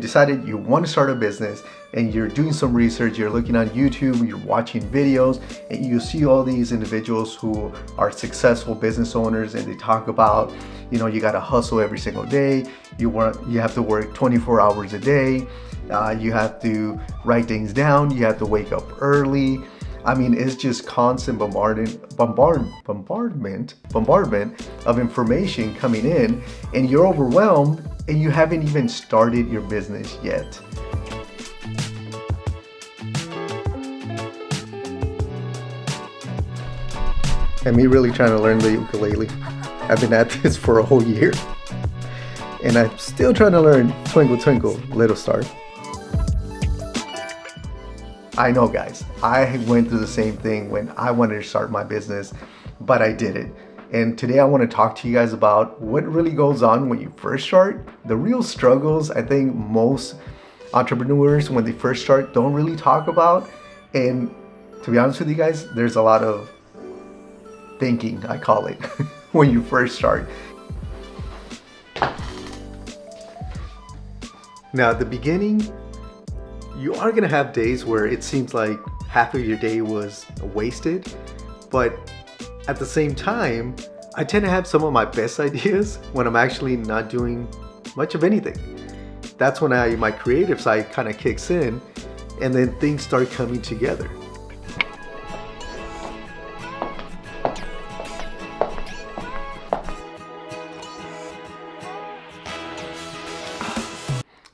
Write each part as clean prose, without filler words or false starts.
Decided you want to start a business and you're doing some research, you're looking on YouTube, you're watching videos, and you see all these individuals who are successful business owners, and they talk about, you got to hustle every single day, you have to work 24 hours a day, you have to write things down, you have to wake up early. I mean, it's just constant bombardment of information coming in, and you're overwhelmed and you haven't even started your business yet. And me really trying to learn the ukulele. I've been at this for a whole year, and I'm still trying to learn Twinkle Twinkle Little Star. I know, guys, I went through the same thing when I wanted to start my business, but I did it. And today I want to talk to you guys about what really goes on when you first start. The real struggles I think most entrepreneurs when they first start don't really talk about. And to be honest with you guys, there's a lot of thinking, I call it, when you first start. Now at the beginning, you are going to have days where it seems like half of your day was wasted, but at the same time, I tend to have some of my best ideas when I'm actually not doing much of anything. That's when my creative side kind of kicks in, and then things start coming together.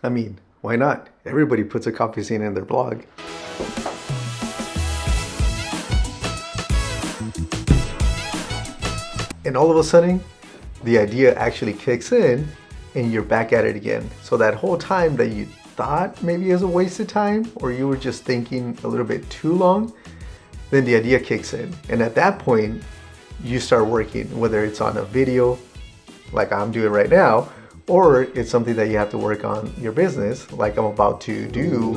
I mean, why not? Everybody puts a coffee scene in their blog. And all of a sudden, the idea actually kicks in and you're back at it again. So that whole time that you thought maybe is a waste of time, or you were just thinking a little bit too long, then the idea kicks in. And at that point, you start working, whether it's on a video like I'm doing right now, or it's something that you have to work on your business like I'm about to do.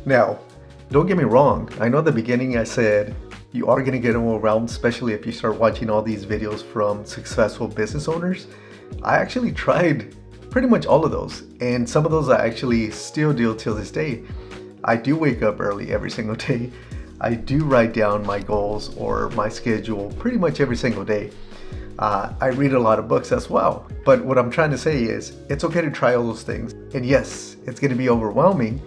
Now, don't get me wrong. I know at the beginning I said you are going to get overwhelmed, especially if you start watching all these videos from successful business owners. I actually tried pretty much all of those, and some of those I actually still do till this day. I do wake up early every single day. I do write down my goals or my schedule pretty much every single day. I read a lot of books as well. But what I'm trying to say is it's okay to try all those things. And yes, it's going to be overwhelming,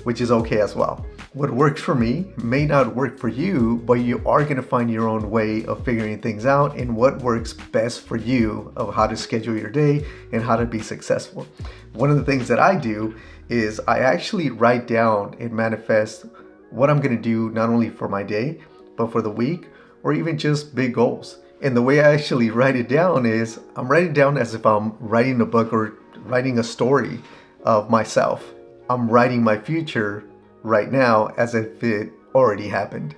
which is okay as well. What works for me may not work for you, but you are going to find your own way of figuring things out and what works best for you of how to schedule your day and how to be successful. One of the things that I do is I actually write down and manifest what I'm going to do not only for my day, but for the week, or even just big goals. And the way I actually write it down is I'm writing down as if I'm writing a book or writing a story of myself. I'm writing my future right now as if it already happened.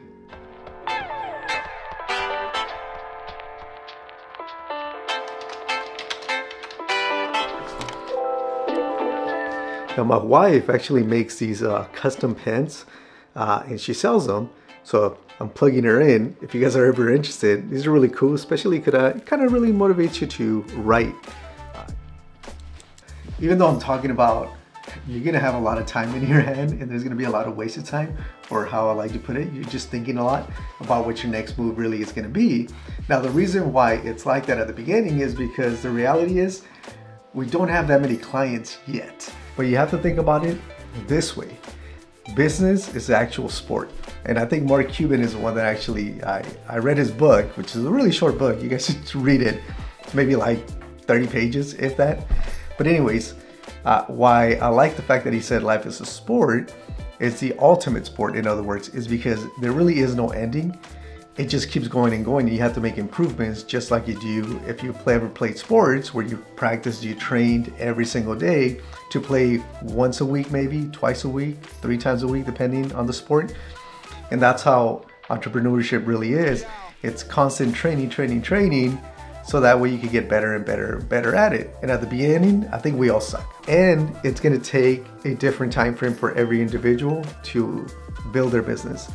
Now my wife actually makes these custom pens and she sells them. So I'm plugging her in. If you guys are ever interested, these are really cool, especially because it kind of really motivates you to write. Even though I'm talking about you're gonna have a lot of time in your hand and there's gonna be a lot of wasted time, or how I like to put it, you're just thinking a lot about what your next move really is gonna be. Now the reason why it's like that at the beginning is because the reality is we don't have that many clients yet. But you have to think about it this way. Business is actual sport. And I think Mark Cuban is the one that actually, I read his book, which is a really short book. You guys should read it. It's maybe like 30 pages, if that. But anyways, why I like the fact that he said life is a sport, it's the ultimate sport, in other words, is because there really is no ending. It just keeps going and going. You have to make improvements just like you do if you ever played sports where you practiced, you trained every single day to play once a week, maybe twice a week, 3 times a week, depending on the sport. And that's how entrepreneurship really is. It's constant training, so that way you can get better and better at it. And at the beginning, I think we all suck. And it's gonna take a different time frame for every individual to build their business.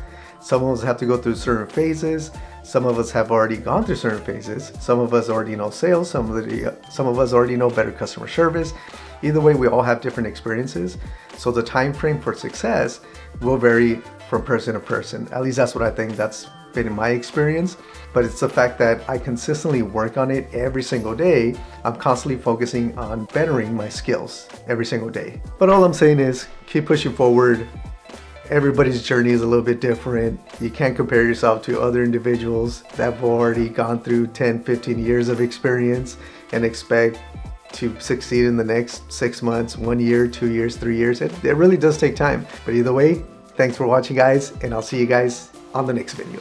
Some of us have to go through certain phases. Some of us have already gone through certain phases. Some of us already know sales. Some of us already know better customer service. Either way, we all have different experiences. So the time frame for success will vary from person to person. At least that's what I think. That's been in my experience. But it's the fact that I consistently work on it every single day. I'm constantly focusing on bettering my skills every single day. But all I'm saying is keep pushing forward. Everybody's journey is a little bit different. You can't compare yourself to other individuals that have already gone through 10, 15 years of experience and expect to succeed in the next 6 months, 1 year, 2 years, 3 years. It really does take time. But either way, thanks for watching, guys, and I'll see you guys on the next video.